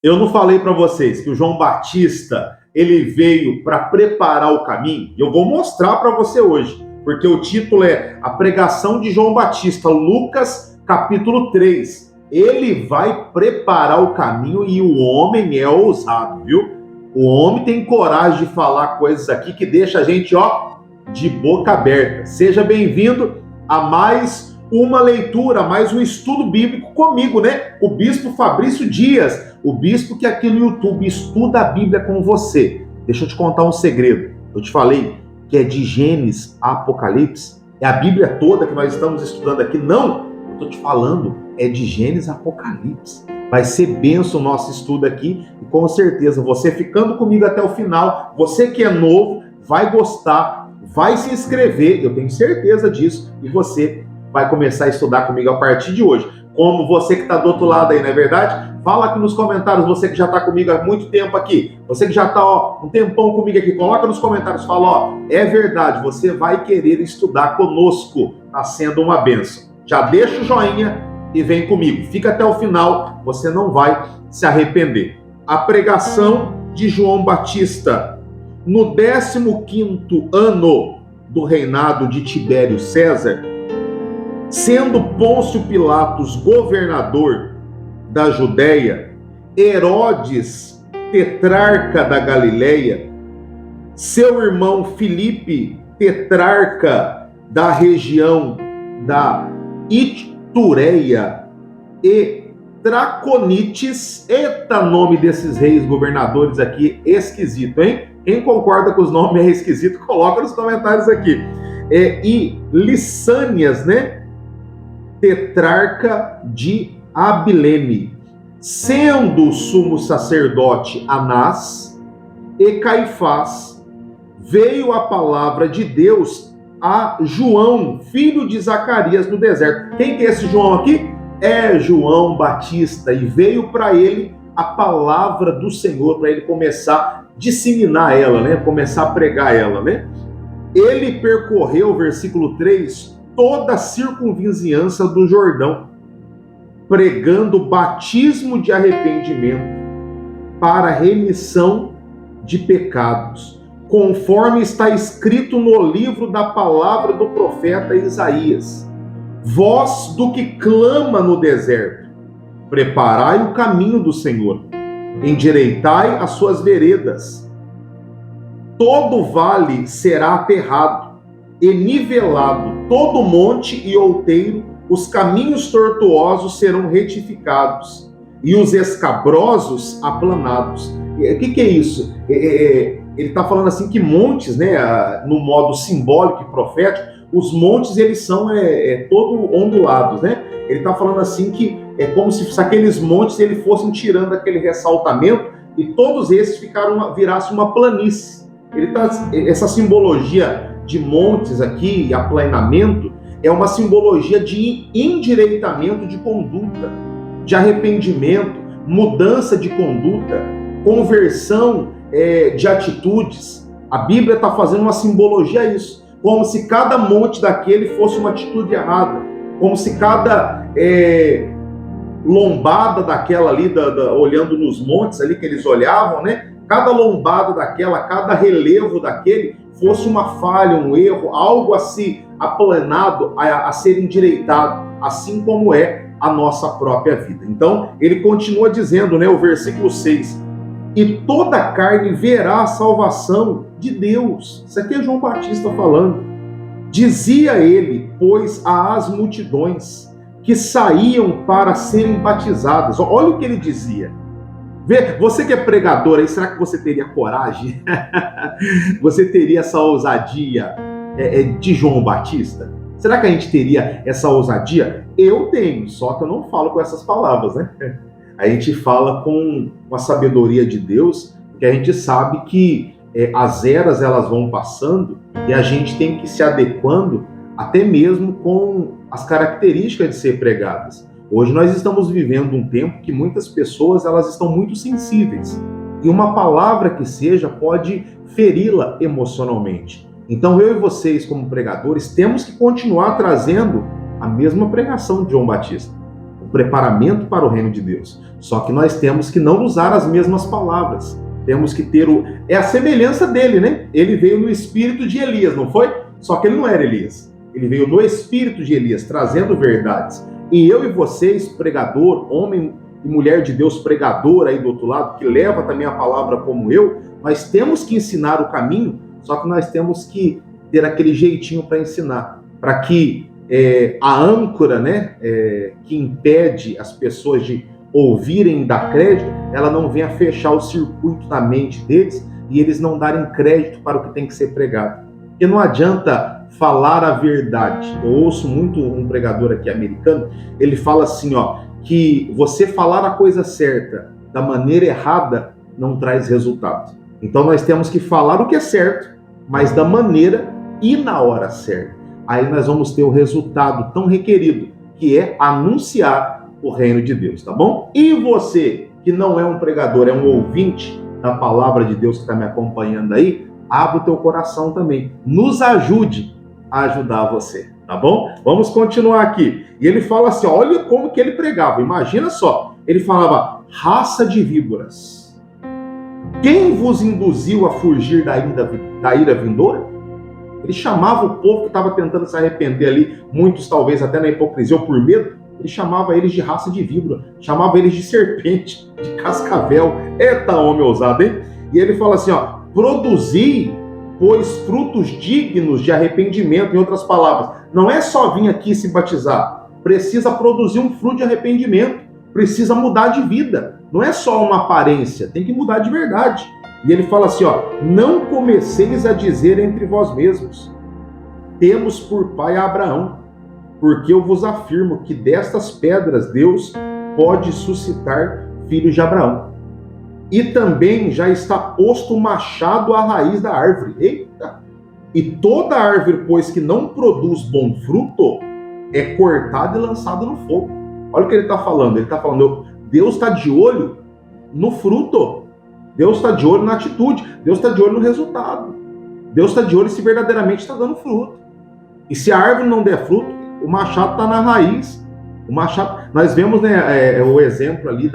Eu não falei para vocês que o João Batista ele veio para preparar o caminho? Eu vou mostrar para você hoje, porque o título é A Pregação de João Batista, Lucas capítulo 3. Ele vai preparar o caminho e o homem é ousado, viu? O homem tem coragem de falar coisas aqui que deixa a gente, de boca aberta. Seja bem-vindo a mais uma leitura, mais um estudo bíblico comigo, né? O bispo Fabrício Dias, o bispo que aqui no YouTube estuda a Bíblia com você. Deixa eu te contar um segredo. Eu te falei que é de Gênesis a Apocalipse. É a Bíblia toda que nós estamos estudando aqui. Não, eu estou te falando, é de Gênesis a Apocalipse. Vai ser bênção o nosso estudo aqui e com certeza você ficando comigo até o final, você que é novo, vai gostar, vai se inscrever, eu tenho certeza disso, e você vai começar a estudar comigo a partir de hoje. Como você que está do outro lado aí, não é verdade? Fala aqui nos comentários, você que já está comigo há muito tempo aqui, você que já está um tempão comigo aqui, coloca nos comentários, fala, é verdade, você vai querer estudar conosco, está sendo uma bênção. Já deixa o joinha e vem comigo, fica até o final, você não vai se arrepender. A pregação de João Batista, no 15º ano do reinado de Tibério César, sendo Pôncio Pilatos governador da Judéia, Herodes tetrarca da Galileia, seu irmão Filipe tetrarca da região da Itureia e Traconites. Eita, nome desses reis governadores aqui, esquisito, hein? Quem concorda com os nomes é esquisito, coloca nos comentários aqui. E Lissânias, né? Tetrarca de Abilene, sendo o sumo sacerdote Anás e Caifás, veio a palavra de Deus a João, filho de Zacarias, no deserto. Quem que é esse João aqui? É João Batista, e veio para ele a palavra do Senhor, para ele começar a disseminar ela, né? Começar a pregar ela, né? Ele percorreu, versículo 3, toda a circunvizinhança do Jordão, pregando batismo de arrependimento para remissão de pecados, conforme está escrito no livro da palavra do profeta Isaías. Voz do que clama no deserto, preparai o caminho do Senhor, endireitai as suas veredas. Todo vale será aterrado e nivelado, todo monte e outeiro, os caminhos tortuosos serão retificados e os escabrosos aplanados. O que é isso? Ele está falando assim que montes, né, no modo simbólico e profético, os montes eles são todo ondulados, né? Ele está falando assim que é como se aqueles montes eles fossem tirando aquele ressaltamento e todos esses virassem uma planície. Essa simbologia de montes aqui, aplanamento, é uma simbologia de endireitamento de conduta, de arrependimento, mudança de conduta, conversão de atitudes. A Bíblia está fazendo uma simbologia a isso, como se cada monte daquele fosse uma atitude errada, como se cada lombada daquela ali, olhando nos montes ali que eles olhavam, né? Cada lombada daquela, cada relevo daquele fosse uma falha, um erro, algo a se aplanado, a ser endireitado, assim como é a nossa própria vida. Então, ele continua dizendo, né, o versículo 6, e toda carne verá a salvação de Deus. Isso aqui é João Batista falando. Dizia ele, pois, às multidões que saíam para serem batizadas. Olha o que ele dizia. Você que é pregador aí, será que você teria coragem? Você teria essa ousadia de João Batista? Será que a gente teria essa ousadia? Eu tenho, só que eu não falo com essas palavras, né? A gente fala com a sabedoria de Deus, porque a gente sabe que as eras elas vão passando e a gente tem que ir se adequando até mesmo com as características de ser pregadas. Hoje nós estamos vivendo um tempo que muitas pessoas elas estão muito sensíveis e uma palavra que seja pode feri-la emocionalmente. Então eu e vocês como pregadores temos que continuar trazendo a mesma pregação de João Batista. preparamento para o reino de Deus. Só que nós temos que não usar as mesmas palavras. Temos que ter é a semelhança dele, né? Ele veio no espírito de Elias, não foi? Só que ele não era Elias. Ele veio no espírito de Elias, trazendo verdades. E eu e vocês, pregador, homem e mulher de Deus, pregador aí do outro lado, que leva também a palavra como eu, nós temos que ensinar o caminho, só que nós temos que ter aquele jeitinho para ensinar, para que a âncora, né, que impede as pessoas de ouvirem e dar crédito, ela não venha fechar o circuito na mente deles e eles não darem crédito para o que tem que ser pregado. Porque não adianta falar a verdade. Eu ouço muito um pregador aqui americano, ele fala assim, ó, que você falar a coisa certa da maneira errada não traz resultado. Então nós temos que falar o que é certo, mas da maneira e na hora certa. Aí nós vamos ter o resultado tão requerido, que é anunciar o reino de Deus, tá bom? E você, que não é um pregador, é um ouvinte da palavra de Deus que está me acompanhando aí, abre o teu coração também. Nos ajude a ajudar você, tá bom? Vamos continuar aqui. E ele fala assim, olha como que ele pregava. Imagina só, ele falava, raça de víboras, quem vos induziu a fugir da ira vindoura? Ele chamava o povo que estava tentando se arrepender ali, muitos talvez até na hipocrisia ou por medo, ele chamava eles de raça de víbora, chamava eles de serpente, de cascavel. Eita homem ousado, hein? E ele fala assim, ó, produzi, pois, frutos dignos de arrependimento. Em outras palavras, não é só vir aqui se batizar, precisa produzir um fruto de arrependimento, precisa mudar de vida. Não é só uma aparência, tem que mudar de verdade. E ele fala assim, ó, não comeceis a dizer entre vós mesmos, temos por pai Abraão, porque eu vos afirmo que destas pedras Deus pode suscitar filhos de Abraão. E também já está posto o machado à raiz da árvore. Eita! E toda árvore, pois, que não produz bom fruto, é cortada e lançada no fogo. Olha o que ele está falando. Ele está falando, Deus está de olho no fruto. Deus está de olho na atitude. Deus está de olho no resultado. Deus está de olho se verdadeiramente está dando fruto. E se a árvore não der fruto, o machado está na raiz. O machado... Nós vemos, né, o exemplo ali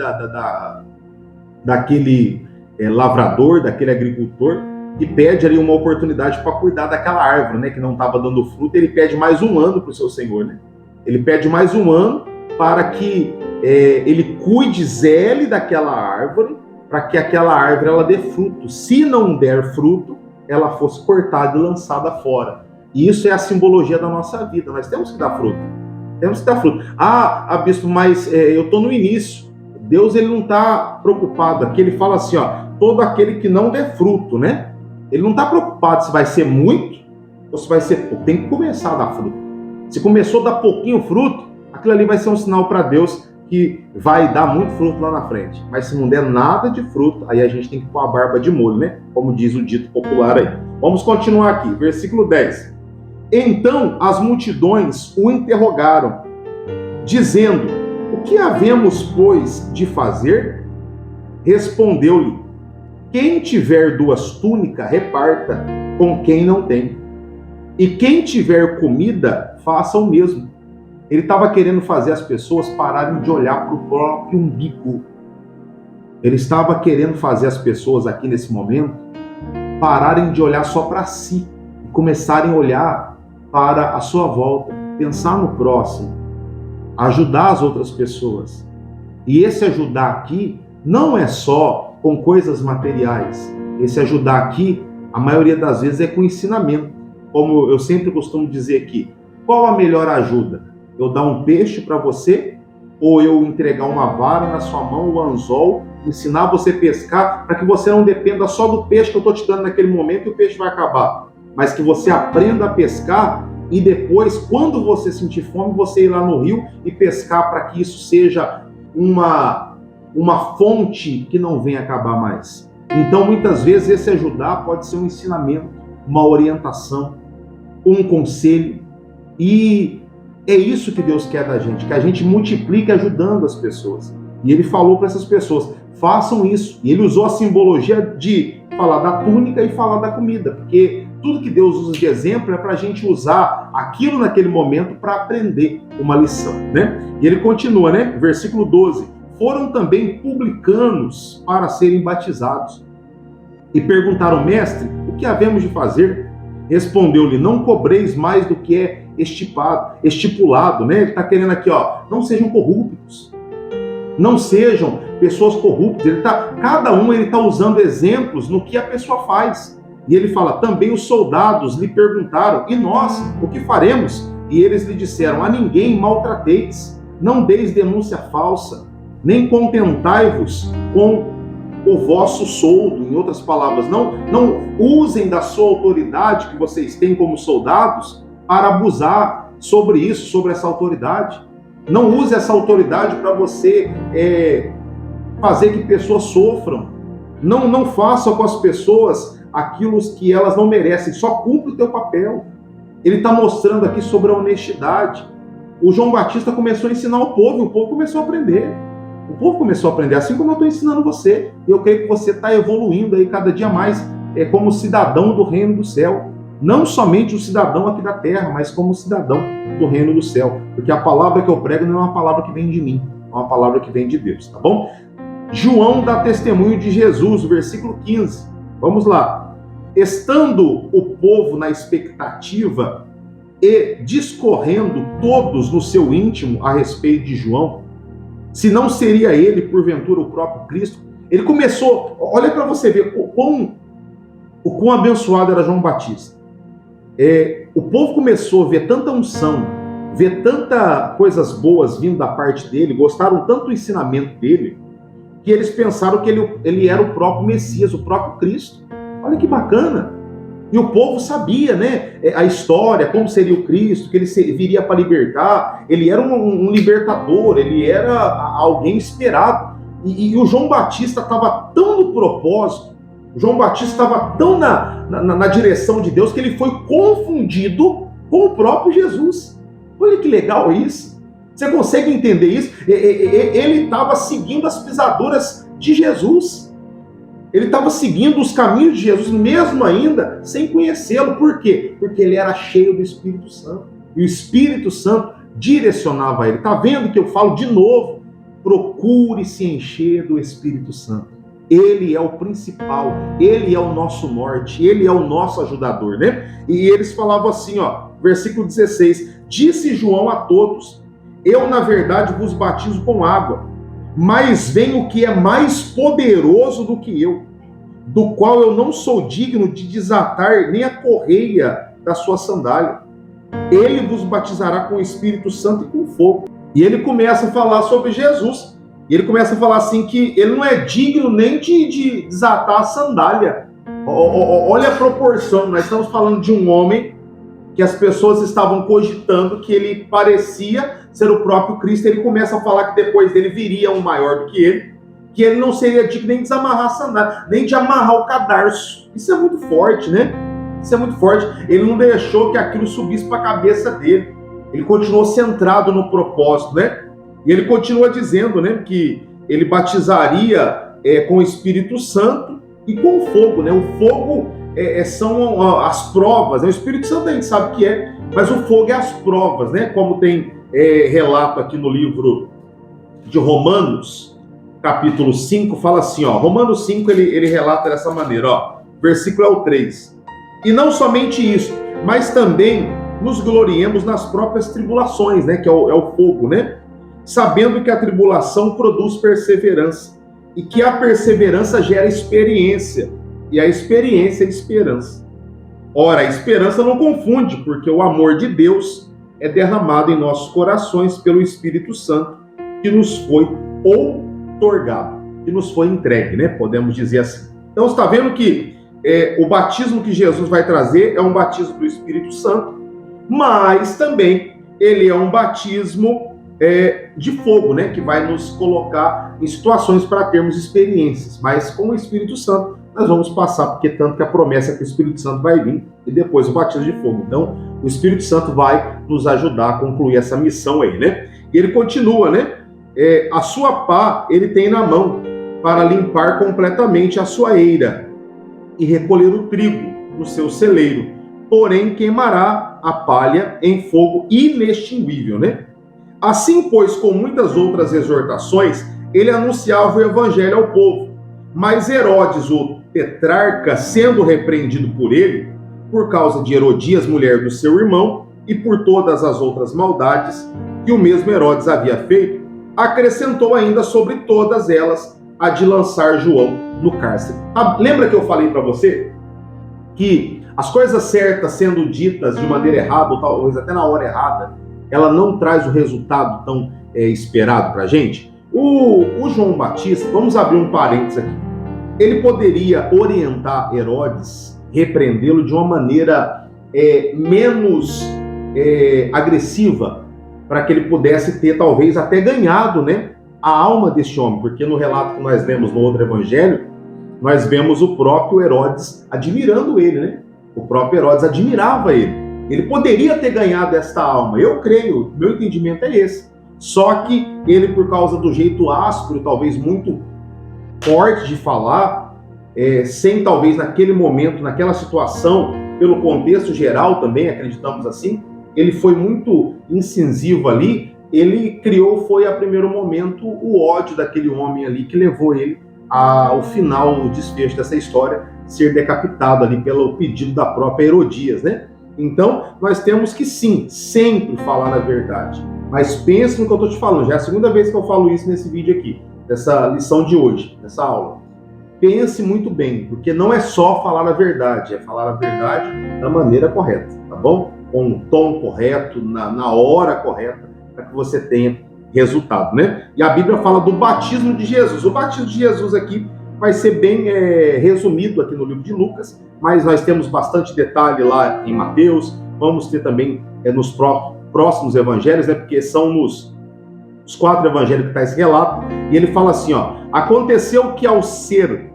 daquele lavrador, daquele agricultor, que pede ali uma oportunidade para cuidar daquela árvore, né, que não estava dando fruto. Ele pede mais um ano para o seu Senhor, né? Ele pede mais um ano para que ele cuide, zele daquela árvore, para que aquela árvore ela dê fruto. Se não der fruto, ela fosse cortada e lançada fora. E isso é a simbologia da nossa vida. Nós temos que dar fruto. Temos que dar fruto. Bispo, mas eu estou no início. Deus ele não está preocupado. Aqui ele fala assim, ó, todo aquele que não der fruto, né? Ele não está preocupado se vai ser muito ou se vai ser pouco. Tem que começar a dar fruto. Se começou a dar pouquinho fruto, aquilo ali vai ser um sinal para Deus que vai dar muito fruto lá na frente. Mas se não der nada de fruto, aí a gente tem que pôr a barba de molho, né? Como diz o dito popular aí. Vamos continuar aqui, versículo 10. Então as multidões o interrogaram, dizendo, o que havemos, pois, de fazer? Respondeu-lhe, quem tiver 2 túnicas, reparta com quem não tem. E quem tiver comida, faça o mesmo. Ele estava querendo fazer as pessoas pararem de olhar para o próprio umbigo. Ele estava querendo fazer as pessoas aqui nesse momento pararem de olhar só para si e começarem a olhar para a sua volta, pensar no próximo, ajudar as outras pessoas. E esse ajudar aqui não é só com coisas materiais. Esse ajudar aqui, a maioria das vezes, é com ensinamento. Como eu sempre costumo dizer aqui, qual a melhor ajuda? Eu dar um peixe para você ou eu entregar uma vara na sua mão, o anzol, ensinar você a pescar para que você não dependa só do peixe que eu estou te dando naquele momento e o peixe vai acabar, mas que você aprenda a pescar e depois, quando você sentir fome, você ir lá no rio e pescar para que isso seja uma fonte que não venha acabar mais. Então, muitas vezes, esse ajudar pode ser um ensinamento, uma orientação, um conselho. E é isso que Deus quer da gente, que a gente multiplique ajudando as pessoas. E ele falou para essas pessoas, façam isso. E ele usou a simbologia de falar da túnica e falar da comida, porque Tudo que Deus usa de exemplo é para a gente usar aquilo naquele momento para aprender uma lição, né? E ele continua, né? Versículo 12. Foram também publicanos para serem batizados. E perguntaram, mestre, o que havemos de fazer? Respondeu-lhe, não cobreis mais do que é estipulado, né? Ele está querendo aqui, não sejam corruptos. Não sejam pessoas corruptas. Cada um está usando exemplos no que a pessoa faz. E ele fala, também os soldados lhe perguntaram, e nós, o que faremos? E eles lhe disseram, a ninguém maltrateis, não deis denúncia falsa, nem contentai-vos com o vosso soldo. Em outras palavras, não usem da sua autoridade que vocês têm como soldados para abusar sobre isso, sobre essa autoridade. Não use essa autoridade para você fazer que pessoas sofram. Não faça com as pessoas aquilo que elas não merecem, só cumpre o teu papel. Ele está mostrando aqui sobre a honestidade. O João Batista começou a ensinar o povo, e o povo começou a aprender. O povo começou a aprender, assim como eu estou ensinando você. E eu creio que você está evoluindo aí cada dia mais como cidadão do reino do céu. Não somente o cidadão aqui da terra, mas como cidadão do reino do céu. Porque a palavra que eu prego não é uma palavra que vem de mim, é uma palavra que vem de Deus, tá bom? João dá testemunho de Jesus, versículo 15. Vamos lá. Estando o povo na expectativa e discorrendo todos no seu íntimo a respeito de João, se não seria ele, porventura, o próprio Cristo, ele começou, olha para você ver o quão abençoado era João Batista. O povo começou a ver tanta unção, ver tanta coisas boas vindo da parte dele, gostaram tanto do ensinamento dele, que eles pensaram que ele era o próprio Messias, o próprio Cristo. Olha que bacana. E o povo sabia, né, a história, como seria o Cristo, que ele viria para libertar. Ele era um libertador, ele era alguém esperado. E o João Batista estava tão no propósito, o João Batista estava tão na direção de Deus, que ele foi confundido com o próprio Jesus. Olha que legal isso. Você consegue entender isso? Ele estava seguindo as pisaduras de Jesus. Ele estava seguindo os caminhos de Jesus, mesmo ainda sem conhecê-lo. Por quê? Porque ele era cheio do Espírito Santo. E o Espírito Santo direcionava ele. Está vendo que eu falo de novo? Procure se encher do Espírito Santo. Ele é o principal, ele é o nosso norte, ele é o nosso ajudador, né? E eles falavam assim, versículo 16, disse João a todos, eu na verdade vos batizo com água, mas vem o que é mais poderoso do que eu, do qual eu não sou digno de desatar nem a correia da sua sandália. Ele vos batizará com o Espírito Santo e com fogo. E ele começa a falar sobre Jesus. E ele começa a falar assim que ele não é digno nem de desatar a sandália. Olha a proporção. Nós estamos falando de um homem que as pessoas estavam cogitando que ele parecia ser o próprio Cristo. Ele começa a falar que depois dele viria um maior do que ele não seria digno nem de desamarrar a sandália, nem de amarrar o cadarço. Isso é muito forte, né? Isso é muito forte. Ele não deixou que aquilo subisse para a cabeça dele. Ele continuou centrado no propósito, né? E ele continua dizendo, né, que ele batizaria com o Espírito Santo e com fogo, né? O fogo são as provas, né? O Espírito Santo a gente sabe que mas o fogo é as provas, né? Como tem relato aqui no livro de Romanos, capítulo 5, fala assim, Romanos 5 ele relata dessa maneira, versículo é o 3. E não somente isso, mas também nos gloriemos nas próprias tribulações, né? Que é o fogo, né? Sabendo que a tribulação produz perseverança, e que a perseverança gera experiência, e a experiência é esperança. Ora, a esperança não confunde, porque o amor de Deus é derramado em nossos corações pelo Espírito Santo, que nos foi outorgado, que nos foi entregue, né? Podemos dizer assim. Então, você está vendo que o batismo que Jesus vai trazer é um batismo do Espírito Santo, mas também ele é um batismo de fogo, né? Que vai nos colocar em situações para termos experiências. Mas com o Espírito Santo nós vamos passar, porque tanto que a promessa é que o Espírito Santo vai vir e depois o batismo de fogo. Então, o Espírito Santo vai nos ajudar a concluir essa missão aí, né? E ele continua, né? A sua pá ele tem na mão para limpar completamente a sua eira e recolher o trigo no seu celeiro, porém queimará a palha em fogo inextinguível, né? Assim, pois, com muitas outras exortações, ele anunciava o evangelho ao povo. Mas Herodes, o tetrarca, sendo repreendido por ele, por causa de Herodias, mulher do seu irmão, e por todas as outras maldades que o mesmo Herodes havia feito, acrescentou ainda sobre todas elas a de lançar João no cárcere. Lembra que eu falei para você que as coisas certas sendo ditas de maneira errada, ou talvez até na hora errada, ela não traz o resultado tão esperado para a gente? O João Batista, vamos abrir um parênteses aqui, ele poderia orientar Herodes, repreendê-lo de uma maneira menos agressiva, para que ele pudesse ter talvez até ganhado, né, a alma deste homem, porque no relato que nós lemos no outro evangelho, nós vemos o próprio Herodes admirando ele, né? O próprio Herodes admirava ele. Ele poderia ter ganhado esta alma, eu creio, meu entendimento é esse. Só que ele, por causa do jeito áspero, talvez muito forte de falar, sem talvez naquele momento, naquela situação, pelo contexto geral também, acreditamos assim, ele foi muito incisivo ali, ele criou, foi a primeiro momento, o ódio daquele homem ali que levou ele ao final, o desfecho dessa história, ser decapitado ali pelo pedido da própria Herodias, né? Então, nós temos que sim, sempre falar a verdade. Mas pense no que eu estou te falando, já é a segunda vez que eu falo isso nesse vídeo aqui, nessa lição de hoje, nessa aula. Pense muito bem, porque não é só falar a verdade, é falar a verdade da maneira correta, tá bom? Com o tom correto, na hora correta, para que você tenha resultado, né? E a Bíblia fala do batismo de Jesus. O batismo de Jesus aqui vai ser bem resumido aqui no livro de Lucas, mas nós temos bastante detalhe lá em Mateus, vamos ter também nos próximos evangelhos, né? Porque são nos 4 evangelhos que está esse relato, e ele fala assim, ó: aconteceu que ao ser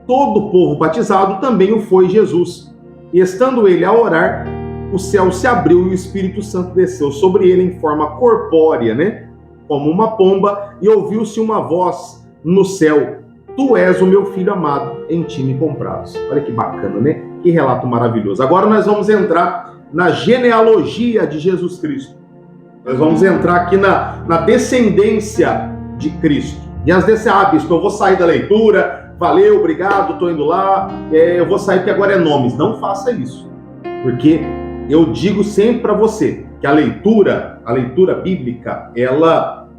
todo o povo batizado, também o foi Jesus. E estando ele a orar, o céu se abriu e o Espírito Santo desceu sobre ele em forma corpórea, né? Como uma pomba, e ouviu-se uma voz no céu: tu és o meu filho amado, em ti me comprados. Olha que bacana, né? Que relato maravilhoso. Agora nós vamos entrar na genealogia de Jesus Cristo. Nós vamos entrar aqui na descendência de Cristo. E as bispo, eu vou sair da leitura, valeu, obrigado, estou indo lá, eu vou sair porque agora é nomes. Não faça isso, porque eu digo sempre para você que a leitura bíblica, ela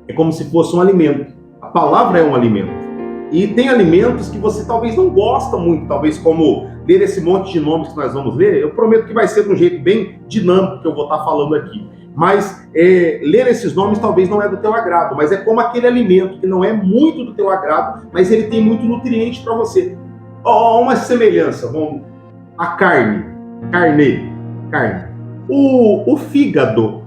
é como se fosse um alimento. A palavra é um alimento. E tem alimentos que você talvez não gosta muito, talvez como ler esse monte de nomes que nós vamos ler. Eu prometo que vai ser de um jeito bem dinâmico que eu vou estar falando aqui. Mas ler esses nomes talvez não é do teu agrado, mas é como aquele alimento que não é muito do teu agrado, mas ele tem muito nutriente para você. Uma semelhança, a carne. O fígado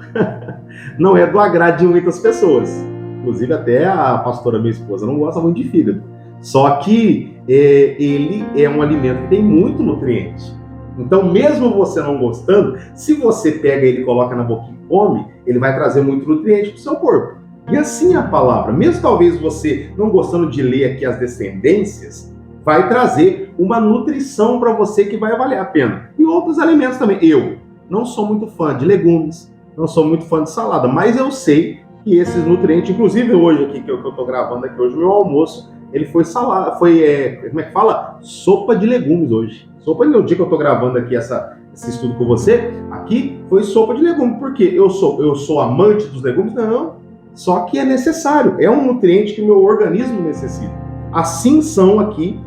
não é do agrado de muitas pessoas. Inclusive até a pastora, minha esposa, não gosta muito de fígado. Só que ele é um alimento que tem muito nutriente. Então, mesmo você não gostando, se você pega ele e coloca na boquinha e come, ele vai trazer muito nutriente para o seu corpo. E assim é a palavra. Mesmo talvez você não gostando de ler aqui as descendências, vai trazer uma nutrição para você que vai valer a pena. E outros alimentos também. Eu não sou muito fã de legumes, não sou muito fã de salada, mas eu sei que esses nutrientes, inclusive hoje aqui, que eu estou gravando aqui hoje, meu almoço, ele foi salada, como é que fala? Sopa de legumes hoje. Sopa, no dia que eu estou gravando aqui esse estudo com você, aqui foi sopa de legumes. Por quê? Eu sou amante dos legumes? Não. Só que é necessário. É um nutriente que o meu organismo necessita. Assim são aqui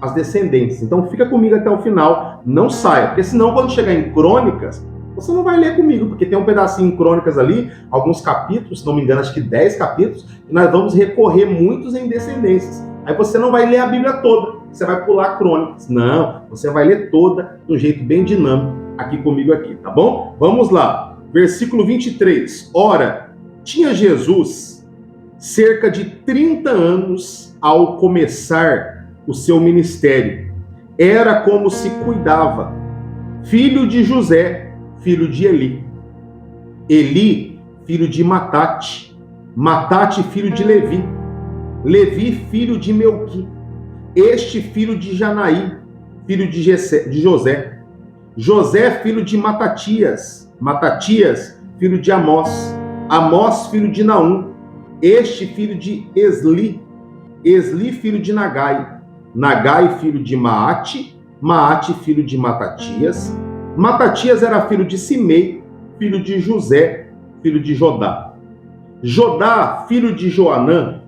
as descendências. Então fica comigo até o final. Não saia. Porque senão quando chegar em Crônicas, você não vai ler comigo. Porque tem um pedacinho em Crônicas ali, alguns capítulos, se não me engano, acho que 10 capítulos, e nós vamos recorrer muitos em descendências. Aí você não vai ler a Bíblia toda. Você vai pular Crônicas. Não, você vai ler toda de um jeito bem dinâmico aqui comigo aqui, tá bom? Vamos lá. Versículo 23. Ora, tinha Jesus cerca de 30 anos ao começar o seu ministério. Era como se cuidava. Filho de José, filho de Eli. Eli, filho de Matate. Matate, filho de Levi. Levi, filho de Melqui. Este filho de Janaí, filho de José. José, filho de Matatias. Matatias, filho de Amós. Amós, filho de Naum. Este, filho de Esli. Esli, filho de Nagai. Nagai, filho de Maate. Maate, filho de Matatias. Matatias era filho de Simei, filho de José, filho de Jodá. Jodá, filho de Joanã.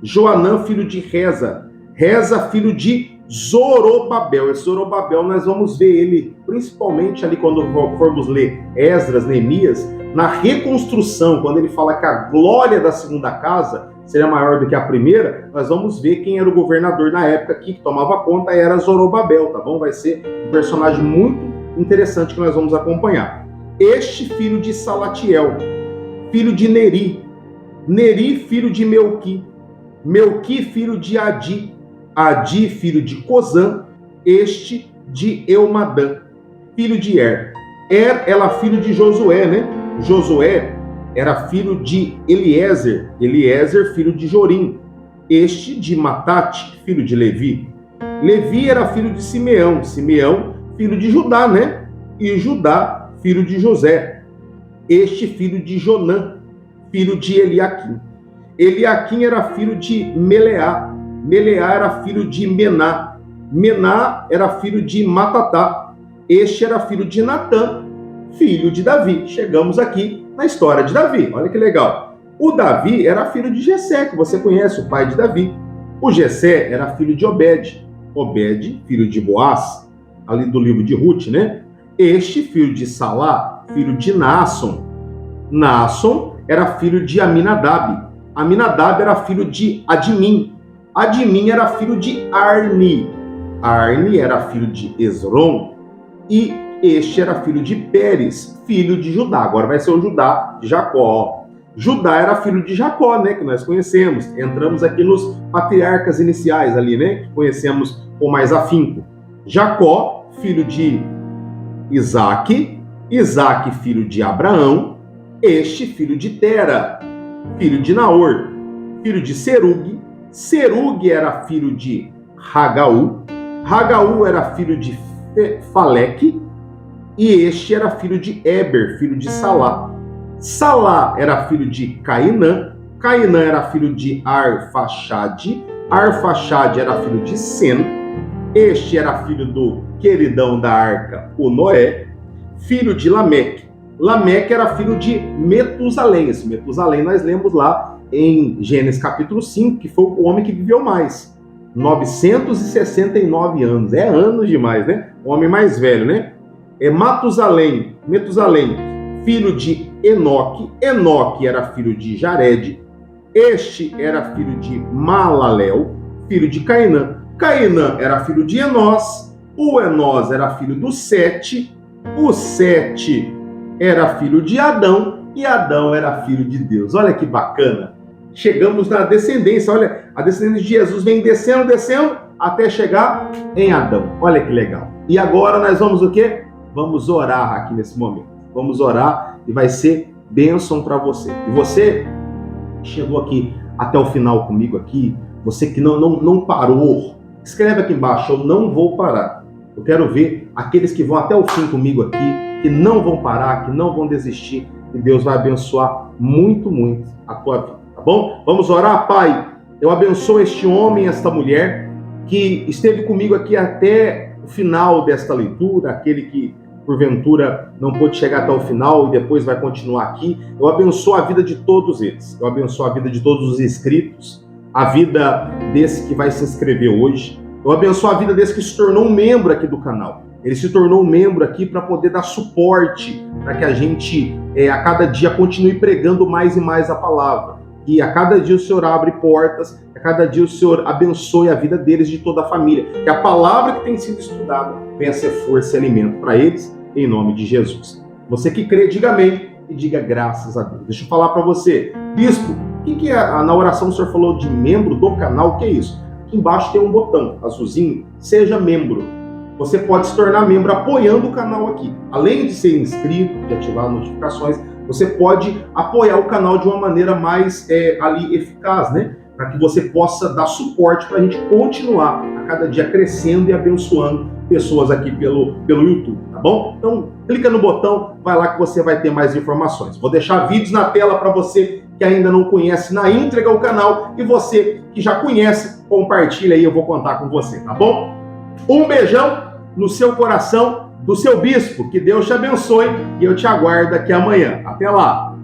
Joanã, filho de Reza. Reza, filho de Zorobabel. Esse Zorobabel nós vamos ver ele, principalmente ali quando formos ler Esdras, Neemias, na reconstrução, quando ele fala que a glória da segunda casa seria maior do que a primeira, nós vamos ver quem era o governador na época aqui, que tomava conta, era Zorobabel, tá bom? Vai ser um personagem muito interessante que nós vamos acompanhar. Este, filho de Salatiel, filho de Neri. Neri, filho de Melqui. Melqui, filho de Adi. Adi, filho de Cozã. Este, de Eumadã, filho de Er. Er era filho de Josué, né? Josué era filho de Eliezer. Eliezer, filho de Jorim. Este, de Matate, filho de Levi. Levi era filho de Simeão. Simeão, filho de Judá, né? E Judá, filho de José. Este, filho de Jonã, filho de Eliaquim. Eliaquim era filho de Meleá. Meleá era filho de Mená. Mená era filho de Matatá. Este era filho de Natã, filho de Davi. Chegamos aqui na história de Davi. Olha que legal. O Davi era filho de Jessé, que você conhece, o pai de Davi. O Jessé era filho de Obed. Obed, filho de Boaz, ali do livro de Ruth, né? Este, filho de Salá, filho de Naasson. Naasson era filho de Aminadab. Aminadab era filho de Admim. Admim era filho de Arni. Arni era filho de Esrom. E este era filho de Pérez, filho de Judá. Agora vai ser o Judá de Jacó. Judá era filho de Jacó, né? Que nós conhecemos. Entramos aqui nos patriarcas iniciais ali, né? Que conhecemos com mais afinco. Jacó, filho de Isaque. Isaque, filho de Abraão. Este, filho de Tera, filho de Naor, filho de Serug. Serug era filho de Ragaú. Ragaú era filho de Faleque. E este era filho de Eber, filho de Salá. Salá era filho de Cainã. Cainã era filho de Arfaxade. Arfaxade era filho de Sem. Este era filho do queridão da arca, o Noé. Filho de Lameque. Lameque era filho de Metusalém. Esse Metusalém nós lemos lá em Gênesis capítulo 5, que foi o homem que viveu mais. 969 anos. É anos demais, né? O homem mais velho, né? É Metusalém, filho de Enoque. Enoque era filho de Jared. Este era filho de Malalel, filho de Cainã. Cainã era filho de Enós. O Enós era filho do Sete. O Sete era filho de Adão. E Adão era filho de Deus. Olha que bacana. Chegamos na descendência. Olha, a descendência de Jesus vem descendo, até chegar em Adão. Olha que legal. E agora nós vamos o quê? Vamos orar aqui nesse momento. Vamos orar e vai ser bênção para você. E você chegou aqui até o final comigo aqui, você que não parou, escreve aqui embaixo, eu não vou parar. Eu quero ver aqueles que vão até o fim comigo aqui, que não vão parar, que não vão desistir, e Deus vai abençoar muito, muito a tua vida, tá bom? Vamos orar, Pai. Eu abençoo este homem, esta mulher, que esteve comigo aqui até o final desta leitura, aquele que porventura não pôde chegar até o final e depois vai continuar aqui. Eu abençoo a vida de todos eles. Eu abençoo a vida de todos os inscritos, a vida desse que vai se inscrever hoje. Eu abençoo a vida desse que se tornou um membro aqui do canal. Ele se tornou um membro aqui para poder dar suporte, para que a gente, a cada dia, continue pregando mais e mais a palavra. E a cada dia o Senhor abre portas, a cada dia o Senhor abençoe a vida deles, de toda a família. Que a palavra que tem sido estudada venha ser força e alimento para eles, em nome de Jesus. Você que crê, diga amém e diga graças a Deus. Deixa eu falar para você, bispo, o que na oração o senhor falou de membro do canal? O que é isso? Aqui embaixo tem um botão azulzinho, seja membro. Você pode se tornar membro apoiando o canal aqui. Além de ser inscrito, de ativar as notificações, você pode apoiar o canal de uma maneira mais ali eficaz, né? Para que você possa dar suporte para a gente continuar a cada dia crescendo e abençoando pessoas aqui pelo YouTube, tá bom? Então, clica no botão, vai lá que você vai ter mais informações. Vou deixar vídeos na tela para você que ainda não conhece na íntegra o canal, e você que já conhece, compartilha aí, eu vou contar com você, tá bom? Um beijão no seu coração, do seu bispo, que Deus te abençoe, e eu te aguardo aqui amanhã. Até lá!